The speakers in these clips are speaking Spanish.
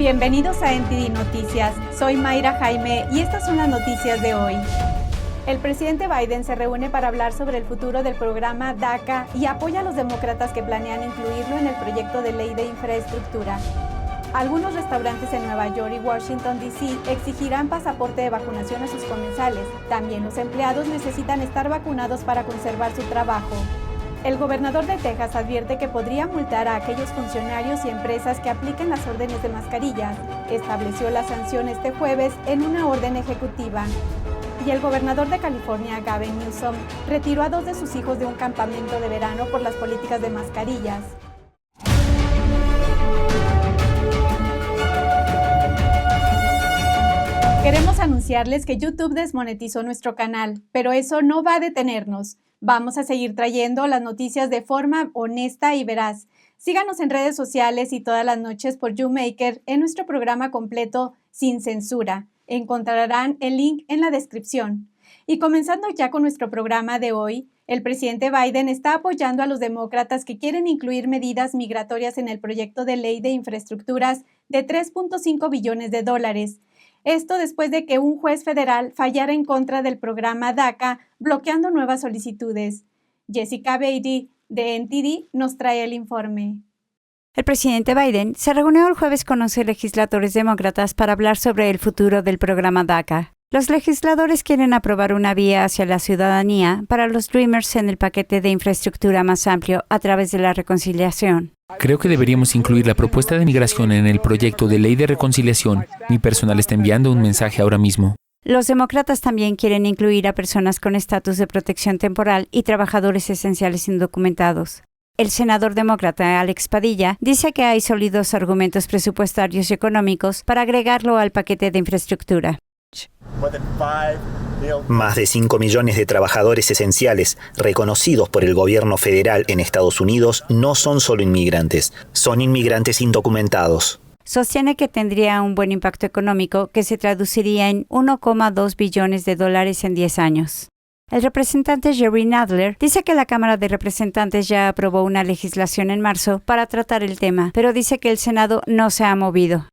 Bienvenidos a NTD Noticias. Soy Mayra Jaime y estas son las noticias de hoy. El presidente Biden se reúne para hablar sobre el futuro del programa DACA y apoya a los demócratas que planean incluirlo en el proyecto de ley de infraestructura. Algunos restaurantes en Nueva York y Washington, D.C. exigirán pasaporte de vacunación a sus comensales. También los empleados necesitan estar vacunados para conservar su trabajo. El gobernador de Texas advierte que podría multar a aquellos funcionarios y empresas que apliquen las órdenes de mascarillas. Estableció la sanción este jueves en una orden ejecutiva. Y el gobernador de California, Gavin Newsom, retiró a 2 de sus hijos de un campamento de verano por las políticas de mascarillas. Queremos anunciarles que YouTube desmonetizó nuestro canal, pero eso no va a detenernos. Vamos a seguir trayendo las noticias de forma honesta y veraz. Síganos en redes sociales y todas las noches por YouMaker en nuestro programa completo Sin Censura. Encontrarán el link en la descripción. Y comenzando ya con nuestro programa de hoy, el presidente Biden está apoyando a los demócratas que quieren incluir medidas migratorias en el proyecto de ley de infraestructuras de $3.5 billones. Esto después de que un juez federal fallara en contra del programa DACA, bloqueando nuevas solicitudes. Jessica Beatty, de NTD, nos trae el informe. El presidente Biden se reunió el jueves con 11 legisladores demócratas para hablar sobre el futuro del programa DACA. Los legisladores quieren aprobar una vía hacia la ciudadanía para los Dreamers en el paquete de infraestructura más amplio a través de la reconciliación. Creo que deberíamos incluir la propuesta de migración en el proyecto de ley de reconciliación. Mi personal está enviando un mensaje ahora mismo. Los demócratas también quieren incluir a personas con estatus de protección temporal y trabajadores esenciales indocumentados. El senador demócrata Alex Padilla dice que hay sólidos argumentos presupuestarios y económicos para agregarlo al paquete de infraestructura. Más de 5 millones de trabajadores esenciales reconocidos por el gobierno federal en Estados Unidos no son solo inmigrantes, son inmigrantes indocumentados. Sostiene que tendría un buen impacto económico que se traduciría en $1,2 billones en 10 años. El representante Jerry Nadler dice que la Cámara de Representantes ya aprobó una legislación en marzo para tratar el tema, pero dice que el Senado no se ha movido.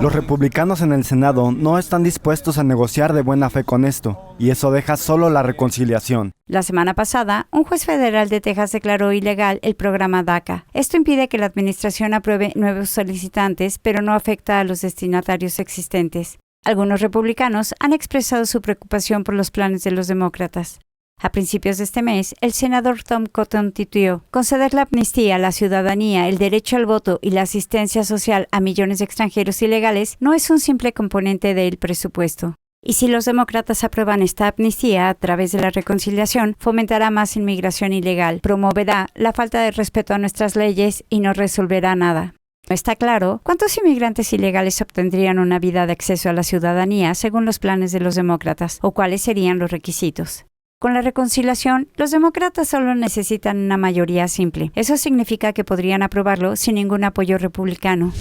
Los republicanos en el Senado no están dispuestos a negociar de buena fe con esto, y eso deja solo la reconciliación. La semana pasada, un juez federal de Texas declaró ilegal el programa DACA. Esto impide que la administración apruebe nuevos solicitantes, pero no afecta a los destinatarios existentes. Algunos republicanos han expresado su preocupación por los planes de los demócratas. A principios de este mes, el senador Tom Cotton tuiteó: conceder la amnistía, la ciudadanía, el derecho al voto y la asistencia social a millones de extranjeros ilegales no es un simple componente del presupuesto. Y si los demócratas aprueban esta amnistía a través de la reconciliación, fomentará más inmigración ilegal, promoverá la falta de respeto a nuestras leyes y no resolverá nada. No está claro cuántos inmigrantes ilegales obtendrían una vida de acceso a la ciudadanía según los planes de los demócratas o cuáles serían los requisitos. Con la reconciliación, los demócratas solo necesitan una mayoría simple. Eso significa que podrían aprobarlo sin ningún apoyo republicano.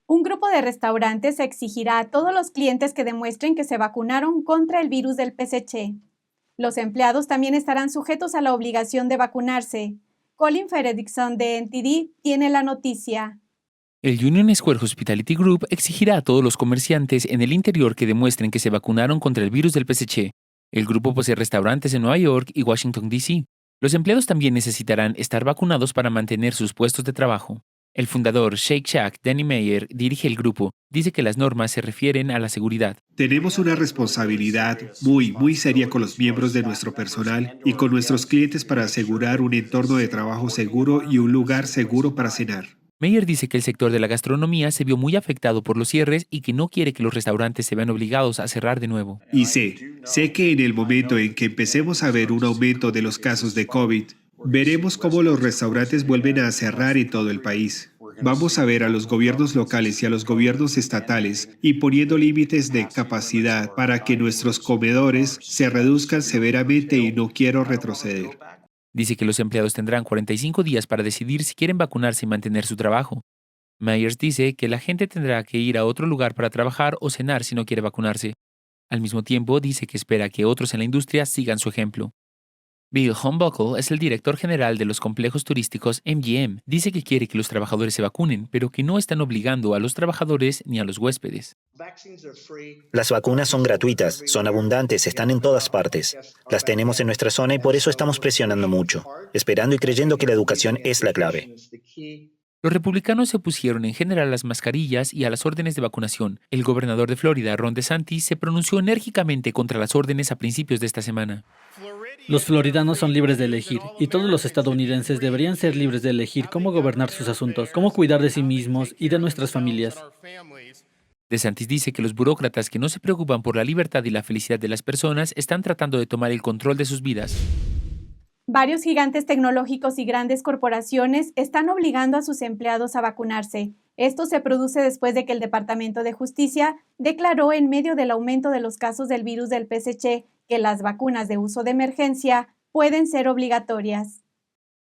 Un grupo de restaurantes exigirá a todos los clientes que demuestren que se vacunaron contra el virus del PCH. Los empleados también estarán sujetos a la obligación de vacunarse. Colin Fredrickson de NTD tiene la noticia. El Union Square Hospitality Group exigirá a todos los comerciantes en el interior que demuestren que se vacunaron contra el virus del PCH. El grupo posee restaurantes en Nueva York y Washington, D.C. Los empleados también necesitarán estar vacunados para mantener sus puestos de trabajo. El fundador Shake Shack, Danny Meyer, dirige el grupo. Dice que las normas se refieren a la seguridad. Tenemos una responsabilidad muy seria con los miembros de nuestro personal y con nuestros clientes para asegurar un entorno de trabajo seguro y un lugar seguro para cenar. Meyer dice que el sector de la gastronomía se vio muy afectado por los cierres y que no quiere que los restaurantes se vean obligados a cerrar de nuevo. Y sé que en el momento en que empecemos a ver un aumento de los casos de COVID, veremos cómo los restaurantes vuelven a cerrar en todo el país. Vamos a ver a los gobiernos locales y a los gobiernos estatales imponiendo límites de capacidad para que nuestros comedores se reduzcan severamente y no quiero retroceder. Dice que los empleados tendrán 45 días para decidir si quieren vacunarse y mantener su trabajo. Myers dice que la gente tendrá que ir a otro lugar para trabajar o cenar si no quiere vacunarse. Al mismo tiempo, dice que espera que otros en la industria sigan su ejemplo. Bill Hornbuckle es el director general de los complejos turísticos MGM. Dice que quiere que los trabajadores se vacunen, pero que no están obligando a los trabajadores ni a los huéspedes. Las vacunas son gratuitas, son abundantes, están en todas partes. Las tenemos en nuestra zona y por eso estamos presionando mucho, esperando y creyendo que la educación es la clave. Los republicanos se opusieron en general a las mascarillas y a las órdenes de vacunación. El gobernador de Florida, Ron DeSantis, se pronunció enérgicamente contra las órdenes a principios de esta semana. Los floridanos son libres de elegir, y todos los estadounidenses deberían ser libres de elegir cómo gobernar sus asuntos, cómo cuidar de sí mismos y de nuestras familias. DeSantis dice que los burócratas que no se preocupan por la libertad y la felicidad de las personas están tratando de tomar el control de sus vidas. Varios gigantes tecnológicos y grandes corporaciones están obligando a sus empleados a vacunarse. Esto se produce después de que el Departamento de Justicia declaró en medio del aumento de los casos del virus del PSC que las vacunas de uso de emergencia pueden ser obligatorias.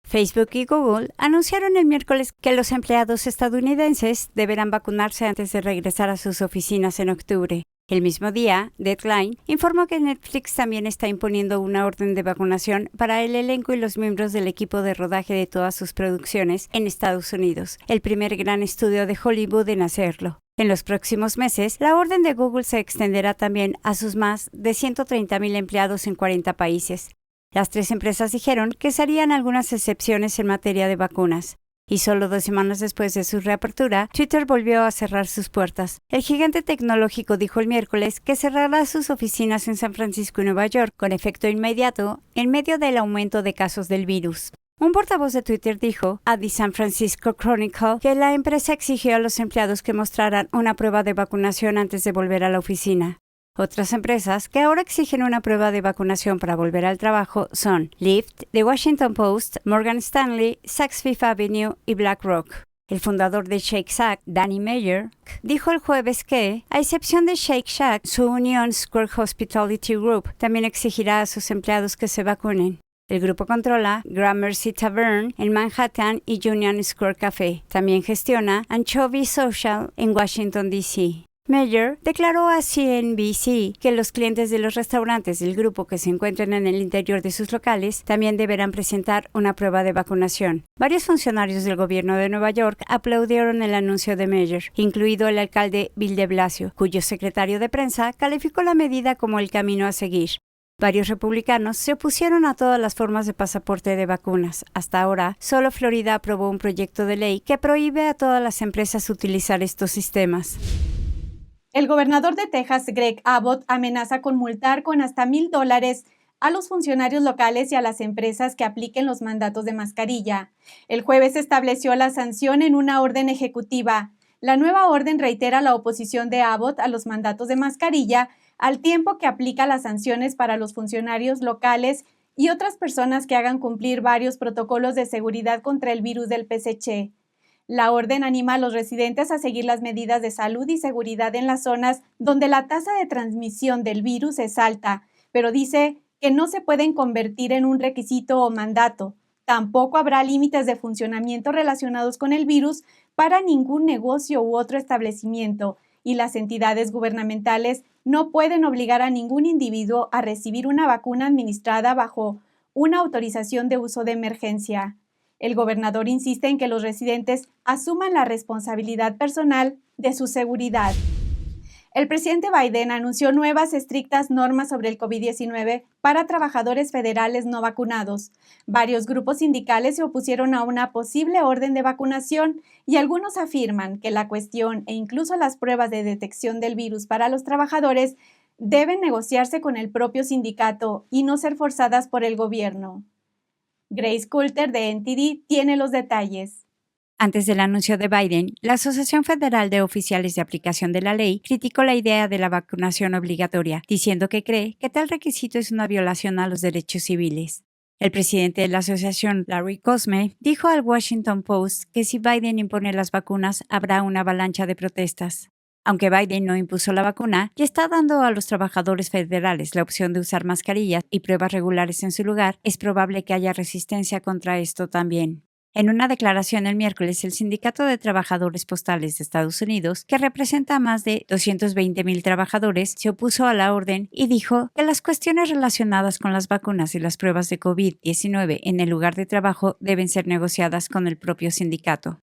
Facebook y Google anunciaron el miércoles que los empleados estadounidenses deberán vacunarse antes de regresar a sus oficinas en octubre. El mismo día, Deadline informó que Netflix también está imponiendo una orden de vacunación para el elenco y los miembros del equipo de rodaje de todas sus producciones en Estados Unidos, el primer gran estudio de Hollywood en hacerlo. En los próximos meses, la orden de Google se extenderá también a sus más de 130,000 empleados en 40 países. Las tres empresas dijeron que se harían algunas excepciones en materia de vacunas. Y solo 2 semanas después de su reapertura, Twitter volvió a cerrar sus puertas. El gigante tecnológico dijo el miércoles que cerrará sus oficinas en San Francisco y Nueva York con efecto inmediato en medio del aumento de casos del virus. Un portavoz de Twitter dijo a The San Francisco Chronicle que la empresa exigió a los empleados que mostraran una prueba de vacunación antes de volver a la oficina. Otras empresas que ahora exigen una prueba de vacunación para volver al trabajo son Lyft, The Washington Post, Morgan Stanley, Saks Fifth Avenue y BlackRock. El fundador de Shake Shack, Danny Meyer, dijo el jueves que, a excepción de Shake Shack, su unión Square Hospitality Group también exigirá a sus empleados que se vacunen. El grupo controla Gramercy Tavern en Manhattan y Union Square Café. También gestiona Anchovy Social en Washington, D.C. Meyer declaró a CNBC que los clientes de los restaurantes del grupo que se encuentran en el interior de sus locales también deberán presentar una prueba de vacunación. Varios funcionarios del gobierno de Nueva York aplaudieron el anuncio de Meyer, incluido el alcalde Bill de Blasio, cuyo secretario de prensa calificó la medida como el camino a seguir. Varios republicanos se opusieron a todas las formas de pasaporte de vacunas. Hasta ahora, solo Florida aprobó un proyecto de ley que prohíbe a todas las empresas utilizar estos sistemas. El gobernador de Texas, Greg Abbott, amenaza con multar con hasta $1,000 a los funcionarios locales y a las empresas que apliquen los mandatos de mascarilla. El jueves estableció la sanción en una orden ejecutiva. La nueva orden reitera la oposición de Abbott a los mandatos de mascarilla, al tiempo que aplica las sanciones para los funcionarios locales y otras personas que hagan cumplir varios protocolos de seguridad contra el virus del PSC. La orden anima a los residentes a seguir las medidas de salud y seguridad en las zonas donde la tasa de transmisión del virus es alta, pero dice que no se pueden convertir en un requisito o mandato. Tampoco habrá límites de funcionamiento relacionados con el virus para ningún negocio u otro establecimiento, y las entidades gubernamentales no pueden obligar a ningún individuo a recibir una vacuna administrada bajo una autorización de uso de emergencia. El gobernador insiste en que los residentes asuman la responsabilidad personal de su seguridad. El presidente Biden anunció nuevas estrictas normas sobre el COVID-19 para trabajadores federales no vacunados. Varios grupos sindicales se opusieron a una posible orden de vacunación y algunos afirman que la cuestión e incluso las pruebas de detección del virus para los trabajadores deben negociarse con el propio sindicato y no ser forzadas por el gobierno. Grace Coulter de NTD tiene los detalles. Antes del anuncio de Biden, la Asociación Federal de Oficiales de Aplicación de la Ley criticó la idea de la vacunación obligatoria, diciendo que cree que tal requisito es una violación a los derechos civiles. El presidente de la asociación, Larry Cosme, dijo al Washington Post que si Biden impone las vacunas, habrá una avalancha de protestas. Aunque Biden no impuso la vacuna, ya está dando a los trabajadores federales la opción de usar mascarillas y pruebas regulares en su lugar, es probable que haya resistencia contra esto también. En una declaración el miércoles, el Sindicato de Trabajadores Postales de Estados Unidos, que representa a más de 220,000 trabajadores, se opuso a la orden y dijo que las cuestiones relacionadas con las vacunas y las pruebas de COVID-19 en el lugar de trabajo deben ser negociadas con el propio sindicato.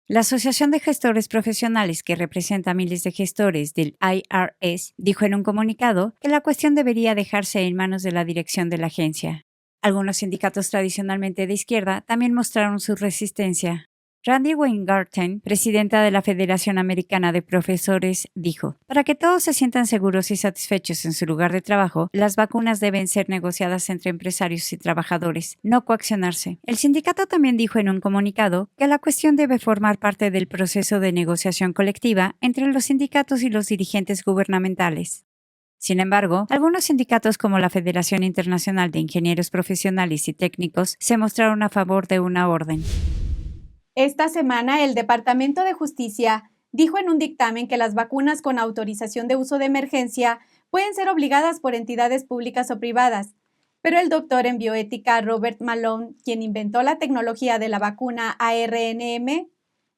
La Asociación de Gestores Profesionales, que representa a miles de gestores del IRS, dijo en un comunicado que la cuestión debería dejarse en manos de la dirección de la agencia. Algunos sindicatos tradicionalmente de izquierda también mostraron su resistencia. Randy Weingarten, presidenta de la Federación Americana de Profesores, dijo: para que todos se sientan seguros y satisfechos en su lugar de trabajo, las vacunas deben ser negociadas entre empresarios y trabajadores, no coaccionarse. El sindicato también dijo en un comunicado que la cuestión debe formar parte del proceso de negociación colectiva entre los sindicatos y los dirigentes gubernamentales. Sin embargo, algunos sindicatos como la Federación Internacional de Ingenieros Profesionales y Técnicos se mostraron a favor de una orden. Esta semana, el Departamento de Justicia dijo en un dictamen que las vacunas con autorización de uso de emergencia pueden ser obligadas por entidades públicas o privadas, pero el doctor en bioética Robert Malone, quien inventó la tecnología de la vacuna ARNM,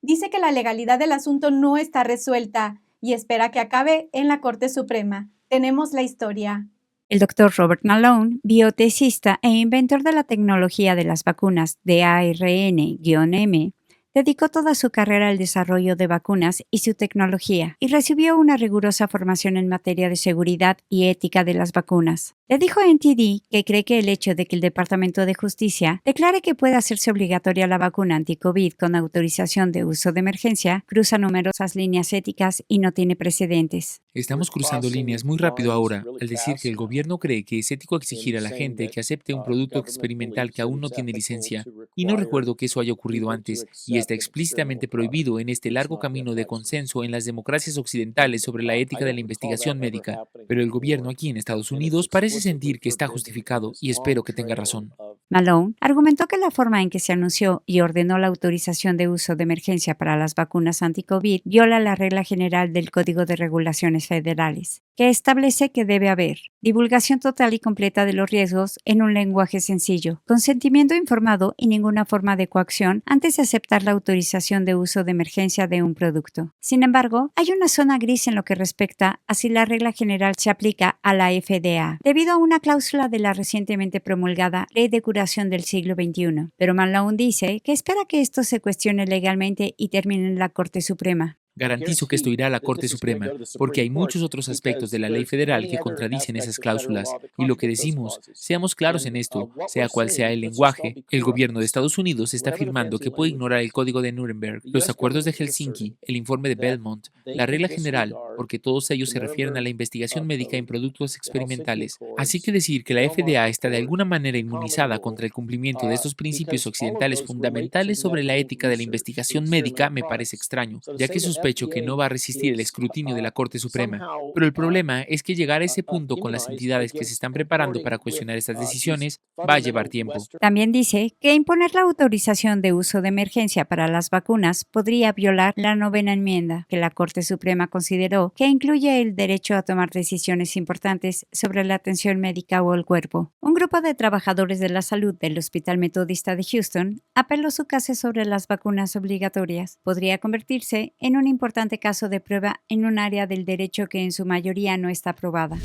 dice que la legalidad del asunto no está resuelta y espera que acabe en la Corte Suprema. Tenemos la historia. El doctor Robert Malone, biotecista e inventor de la tecnología de las vacunas de ARN-M, dedicó toda su carrera al desarrollo de vacunas y su tecnología, y recibió una rigurosa formación en materia de seguridad y ética de las vacunas. Le dijo a NTD que cree que el hecho de que el Departamento de Justicia declare que puede hacerse obligatoria la vacuna anti-COVID con autorización de uso de emergencia cruza numerosas líneas éticas y no tiene precedentes. Estamos cruzando líneas muy rápido ahora al decir que el gobierno cree que es ético exigir a la gente que acepte un producto experimental que aún no tiene licencia. Y no recuerdo que eso haya ocurrido antes, y está explícitamente prohibido en este largo camino de consenso en las democracias occidentales sobre la ética de la investigación médica. Pero el gobierno aquí en Estados Unidos parece sentir que está justificado y espero que tenga razón. Malone argumentó que la forma en que se anunció y ordenó la autorización de uso de emergencia para las vacunas anti-COVID viola la regla general del Código de Regulaciones Federales, que establece que debe haber divulgación total y completa de los riesgos en un lenguaje sencillo, consentimiento informado y ninguna forma de coacción antes de aceptar la autorización de uso de emergencia de un producto. Sin embargo, hay una zona gris en lo que respecta a si la regla general se aplica a la FDA, debido a una cláusula de la recientemente promulgada Ley de Curación del siglo XXI. Pero Malone dice que espera que esto se cuestione legalmente y termine en la Corte Suprema. Garantizo que esto irá a la Corte Suprema, porque hay muchos otros aspectos de la ley federal que contradicen esas cláusulas. Y lo que decimos, seamos claros en esto, sea cual sea el lenguaje, el gobierno de Estados Unidos está afirmando que puede ignorar el Código de Nuremberg, los acuerdos de Helsinki, el informe de Belmont, la regla general, porque todos ellos se refieren a la investigación médica en productos experimentales. Así que decir que la FDA está de alguna manera inmunizada contra el cumplimiento de estos principios occidentales fundamentales sobre la ética de la investigación médica me parece extraño, ya que sospecho que no va a resistir el escrutinio de la Corte Suprema. Pero el problema es que llegar a ese punto con las entidades que se están preparando para cuestionar estas decisiones va a llevar tiempo. También dice que imponer la autorización de uso de emergencia para las vacunas podría violar la 9ª enmienda, que la Corte Suprema consideró que incluye el derecho a tomar decisiones importantes sobre la atención médica o el cuerpo. Un grupo de trabajadores de la salud del Hospital Metodista de Houston apeló su caso sobre las vacunas obligatorias. Podría convertirse en un importante caso de prueba en un área del derecho que en su mayoría no está aprobada.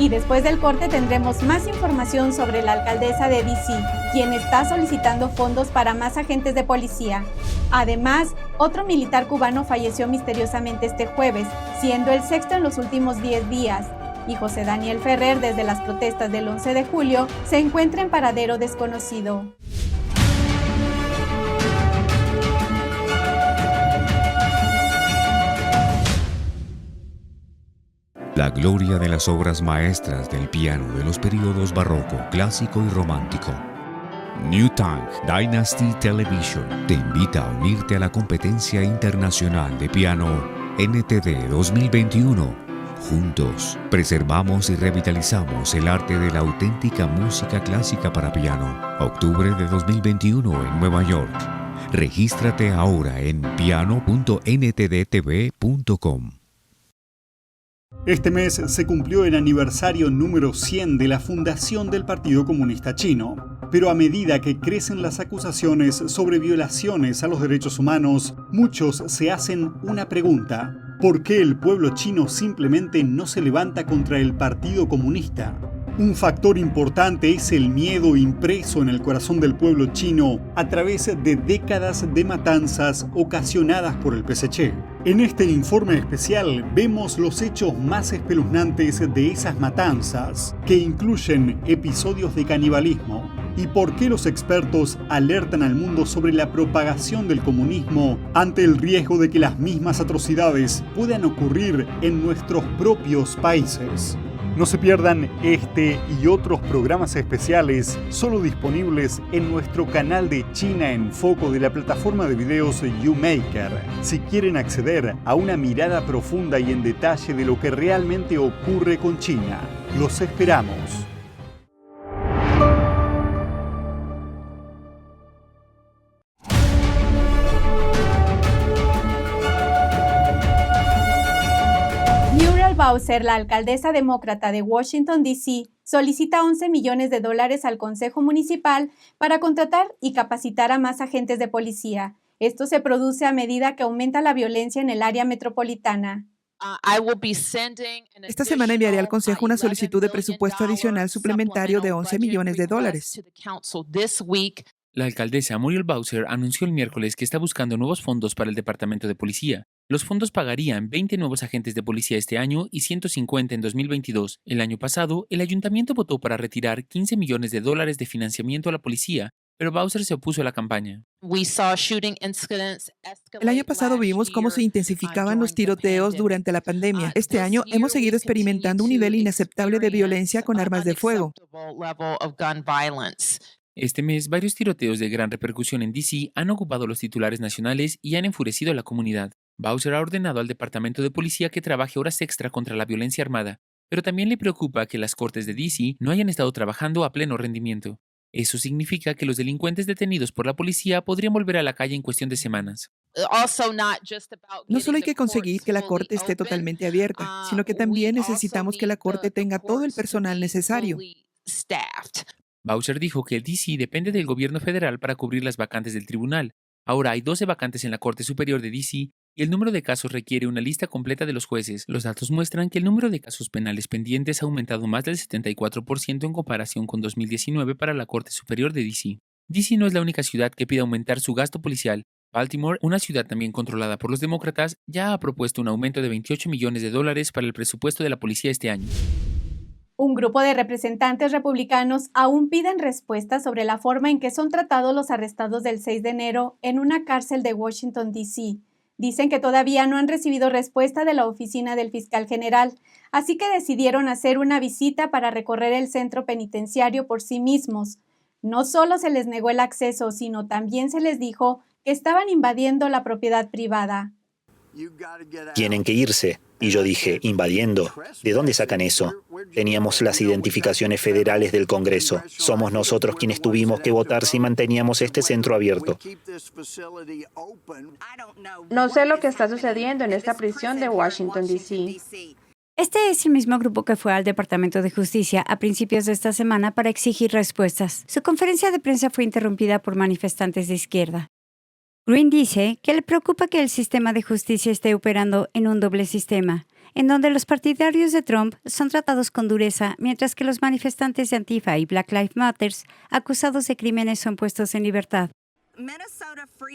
Y después del corte tendremos más información sobre la alcaldesa de D.C., quien está solicitando fondos para más agentes de policía. Además, otro militar cubano falleció misteriosamente este jueves, siendo el 6º en los últimos 10 días. Y José Daniel Ferrer, desde las protestas del 11 de julio, se encuentra en paradero desconocido. La gloria de las obras maestras del piano de los periodos barroco, clásico y romántico. New Tang Dynasty Television te invita a unirte a la competencia internacional de piano NTD 2021. Juntos, preservamos y revitalizamos el arte de la auténtica música clásica para piano. Octubre de 2021 en Nueva York. Regístrate ahora en piano.ntdtv.com. Este mes se cumplió el aniversario número 100 de la fundación del Partido Comunista Chino. Pero a medida que crecen las acusaciones sobre violaciones a los derechos humanos, muchos se hacen una pregunta: ¿por qué el pueblo chino simplemente no se levanta contra el Partido Comunista? Un factor importante es el miedo impreso en el corazón del pueblo chino a través de décadas de matanzas ocasionadas por el PSC. En este informe especial vemos los hechos más espeluznantes de esas matanzas, que incluyen episodios de canibalismo, y por qué los expertos alertan al mundo sobre la propagación del comunismo ante el riesgo de que las mismas atrocidades puedan ocurrir en nuestros propios países. No se pierdan este y otros programas especiales solo disponibles en nuestro canal de China en Foco de la plataforma de videos YouMaker. Si quieren acceder a una mirada profunda y en detalle de lo que realmente ocurre con China, los esperamos. Bowser, la alcaldesa demócrata de Washington, D.C., solicita $11 millones al Consejo Municipal para contratar y capacitar a más agentes de policía. Esto se produce a medida que aumenta la violencia en el área metropolitana. Esta semana enviaré al Consejo una solicitud de presupuesto adicional suplementario de $11 millones. La alcaldesa Muriel Bowser anunció el miércoles que está buscando nuevos fondos para el Departamento de Policía. Los fondos pagarían 20 nuevos agentes de policía este año y 150 en 2022. El año pasado, el ayuntamiento votó para retirar $15 millones de financiamiento a la policía, pero Bowser se opuso a la campaña. El año pasado vimos cómo se intensificaban los tiroteos durante la pandemia. Este año hemos seguido experimentando un nivel inaceptable de violencia con armas de fuego. Este mes, varios tiroteos de gran repercusión en D.C. han ocupado los titulares nacionales y han enfurecido a la comunidad. Bowser ha ordenado al Departamento de Policía que trabaje horas extra contra la violencia armada, pero también le preocupa que las cortes de D.C. no hayan estado trabajando a pleno rendimiento. Eso significa que los delincuentes detenidos por la policía podrían volver a la calle en cuestión de semanas. No solo hay que conseguir que la corte esté totalmente abierta, sino que también necesitamos que la corte tenga todo el personal necesario. Bowser dijo que el D.C. depende del gobierno federal para cubrir las vacantes del tribunal. Ahora hay 12 vacantes en la Corte Superior de D.C. y el número de casos requiere una lista completa de los jueces. Los datos muestran que el número de casos penales pendientes ha aumentado más del 74% en comparación con 2019 para la Corte Superior de D.C. D.C. no es la única ciudad que pide aumentar su gasto policial. Baltimore, una ciudad también controlada por los demócratas, ya ha propuesto un aumento de $28 millones para el presupuesto de la policía este año. Un grupo de representantes republicanos aún piden respuestas sobre la forma en que son tratados los arrestados del 6 de enero en una cárcel de Washington, D.C. Dicen que todavía no han recibido respuesta de la oficina del fiscal general, así que decidieron hacer una visita para recorrer el centro penitenciario por sí mismos. No solo se les negó el acceso, sino también se les dijo que estaban invadiendo la propiedad privada. Tienen que irse. Y yo dije, ¿invadiendo? ¿De dónde sacan eso? Teníamos las identificaciones federales del Congreso. Somos nosotros quienes tuvimos que votar si manteníamos este centro abierto. No sé lo que está sucediendo en esta prisión de Washington, D.C. Este es el mismo grupo que fue al Departamento de Justicia a principios de esta semana para exigir respuestas. Su conferencia de prensa fue interrumpida por manifestantes de izquierda. Green dice que le preocupa que el sistema de justicia esté operando en un doble sistema, en donde los partidarios de Trump son tratados con dureza, mientras que los manifestantes de Antifa y Black Lives Matter, acusados de crímenes, son puestos en libertad.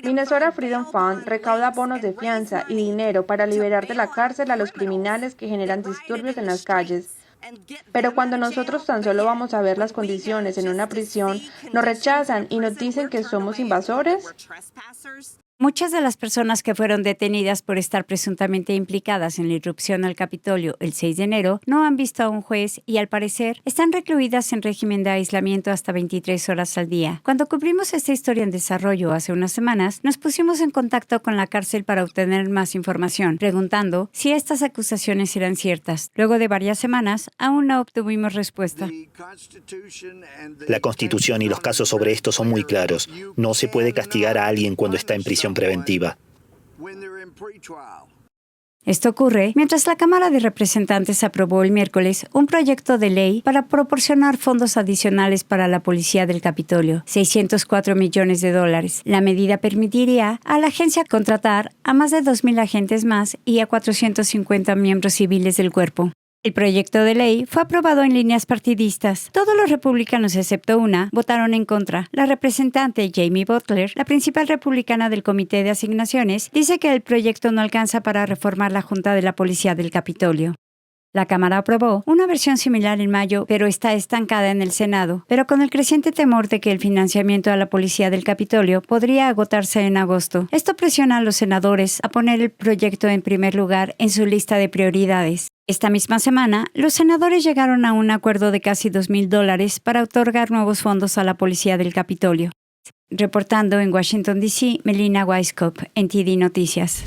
Minnesota Freedom Fund recauda bonos de fianza y dinero para liberar de la cárcel a los criminales que generan disturbios en las calles. Pero cuando nosotros tan solo vamos a ver las condiciones en una prisión, nos rechazan y nos dicen que somos invasores. Muchas de las personas que fueron detenidas por estar presuntamente implicadas en la irrupción al Capitolio el 6 de enero no han visto a un juez y, al parecer, están recluidas en régimen de aislamiento hasta 23 horas al día. Cuando cubrimos esta historia en desarrollo hace unas semanas, nos pusimos en contacto con la cárcel para obtener más información, preguntando si estas acusaciones eran ciertas. Luego de varias semanas, aún no obtuvimos respuesta. La Constitución y los casos sobre esto son muy claros. No se puede castigar a alguien cuando está en prisión preventiva. Esto ocurre mientras la Cámara de Representantes aprobó el miércoles un proyecto de ley para proporcionar fondos adicionales para la Policía del Capitolio, $604 millones. La medida permitiría a la agencia contratar a más de 2,000 agentes más y a 450 miembros civiles del cuerpo. El proyecto de ley fue aprobado en líneas partidistas. Todos los republicanos, excepto una, votaron en contra. La representante Jamie Butler, la principal republicana del Comité de Asignaciones, dice que el proyecto no alcanza para reformar la Junta de la Policía del Capitolio. La Cámara aprobó una versión similar en mayo, pero está estancada en el Senado. Pero con el creciente temor de que el financiamiento a la Policía del Capitolio podría agotarse en agosto, esto presiona a los senadores a poner el proyecto en primer lugar en su lista de prioridades. Esta misma semana, los senadores llegaron a un acuerdo de casi $2,000 para otorgar nuevos fondos a la Policía del Capitolio. Reportando en Washington, D.C., Melina Weiskopf, NTD Noticias.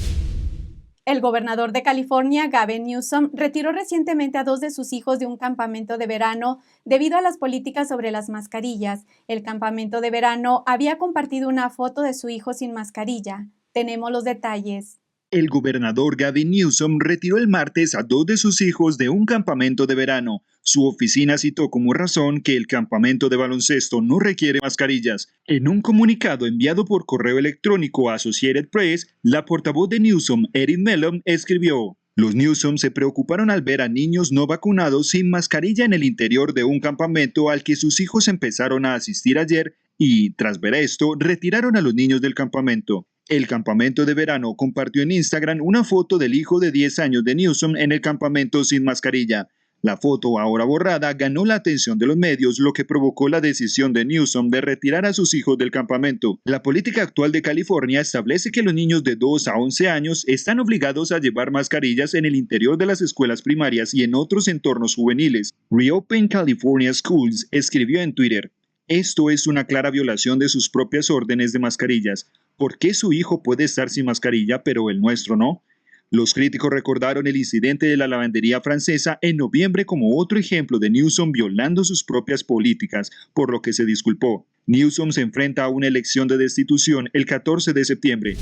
El gobernador de California, Gavin Newsom, retiró recientemente a 2 de sus hijos de un campamento de verano debido a las políticas sobre las mascarillas. El campamento de verano había compartido una foto de su hijo sin mascarilla. Tenemos los detalles. El gobernador Gavin Newsom retiró el martes a 2 de sus hijos de un campamento de verano. Su oficina citó como razón que el campamento de baloncesto no requiere mascarillas. En un comunicado enviado por correo electrónico a Associated Press, la portavoz de Newsom, Erin Mellon, escribió: Los Newsom se preocuparon al ver a niños no vacunados sin mascarilla en el interior de un campamento al que sus hijos empezaron a asistir ayer y, tras ver esto, retiraron a los niños del campamento. El campamento de verano compartió en Instagram una foto del hijo de 10 años de Newsom en el campamento sin mascarilla. La foto, ahora borrada, ganó la atención de los medios, lo que provocó la decisión de Newsom de retirar a sus hijos del campamento. La política actual de California establece que los niños de 2 a 11 años están obligados a llevar mascarillas en el interior de las escuelas primarias y en otros entornos juveniles. Reopen California Schools escribió en Twitter: Esto es una clara violación de sus propias órdenes de mascarillas. ¿Por qué su hijo puede estar sin mascarilla, pero el nuestro no? Los críticos recordaron el incidente de la lavandería francesa en noviembre como otro ejemplo de Newsom violando sus propias políticas, por lo que se disculpó. Newsom se enfrenta a una elección de destitución el 14 de septiembre.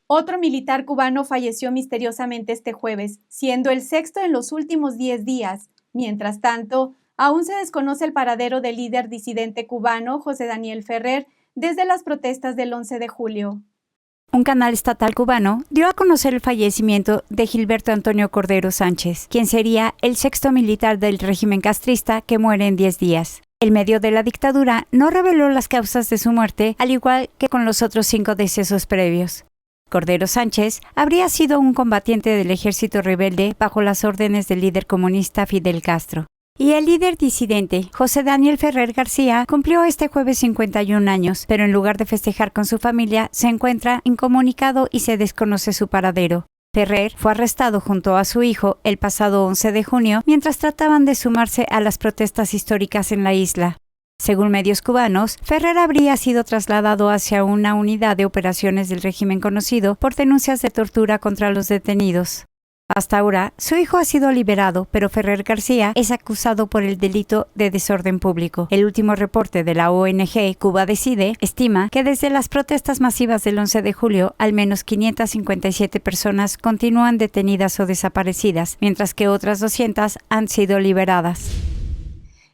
Otro militar cubano falleció misteriosamente este jueves, siendo el 6º en los últimos 10 días. Mientras tanto, aún se desconoce el paradero del líder disidente cubano, José Daniel Ferrer, desde las protestas del 11 de julio. Un canal estatal cubano dio a conocer el fallecimiento de Gilberto Antonio Cordero Sánchez, quien sería el 6º militar del régimen castrista que muere en 10 días. El medio de la dictadura no reveló las causas de su muerte, al igual que con los otros 5 decesos previos. Cordero Sánchez habría sido un combatiente del ejército rebelde bajo las órdenes del líder comunista Fidel Castro. Y el líder disidente, José Daniel Ferrer García, cumplió este jueves 51 años, pero en lugar de festejar con su familia, se encuentra incomunicado y se desconoce su paradero. Ferrer fue arrestado junto a su hijo el pasado 11 de junio mientras trataban de sumarse a las protestas históricas en la isla. Según medios cubanos, Ferrer habría sido trasladado hacia una unidad de operaciones del régimen conocido por denuncias de tortura contra los detenidos. Hasta ahora, su hijo ha sido liberado, pero Ferrer García es acusado por el delito de desorden público. El último reporte de la ONG Cuba Decide estima que desde las protestas masivas del 11 de julio, al menos 557 personas continúan detenidas o desaparecidas, mientras que otras 200 han sido liberadas.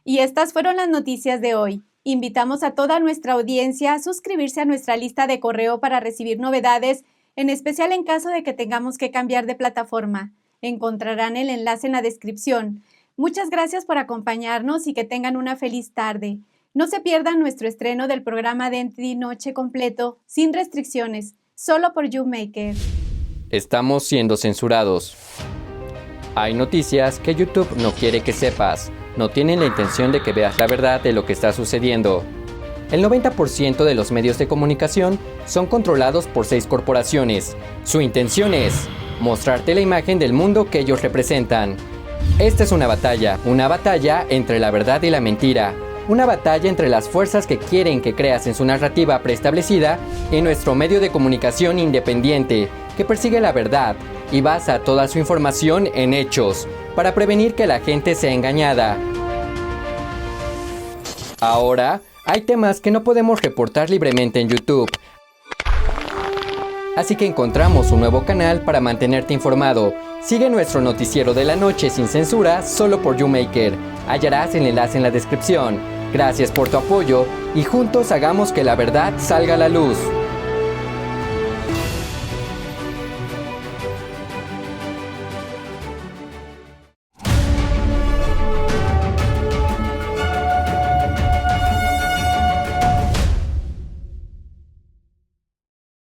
Y estas fueron las noticias de hoy. Invitamos a toda nuestra audiencia a suscribirse a nuestra lista de correo para recibir novedades, en especial en caso de que tengamos que cambiar de plataforma. Encontrarán el enlace en la descripción. Muchas gracias por acompañarnos y que tengan una feliz tarde. No se pierdan nuestro estreno del programa de NTD Noche completo, sin restricciones, solo por YouMaker. Estamos siendo censurados. Hay noticias que YouTube no quiere que sepas. No tienen la intención de que veas la verdad de lo que está sucediendo. El 90% de los medios de comunicación son controlados por 6 corporaciones. Su intención es mostrarte la imagen del mundo que ellos representan. Esta es una batalla entre la verdad y la mentira. Una batalla entre las fuerzas que quieren que creas en su narrativa preestablecida y nuestro medio de comunicación independiente, que persigue la verdad y basa toda su información en hechos, para prevenir que la gente sea engañada. Ahora, hay temas que no podemos reportar libremente en YouTube. Así que encontramos un nuevo canal para mantenerte informado. Sigue nuestro noticiero de la noche sin censura solo por YouMaker. Hallarás el enlace en la descripción. Gracias por tu apoyo y juntos hagamos que la verdad salga a la luz.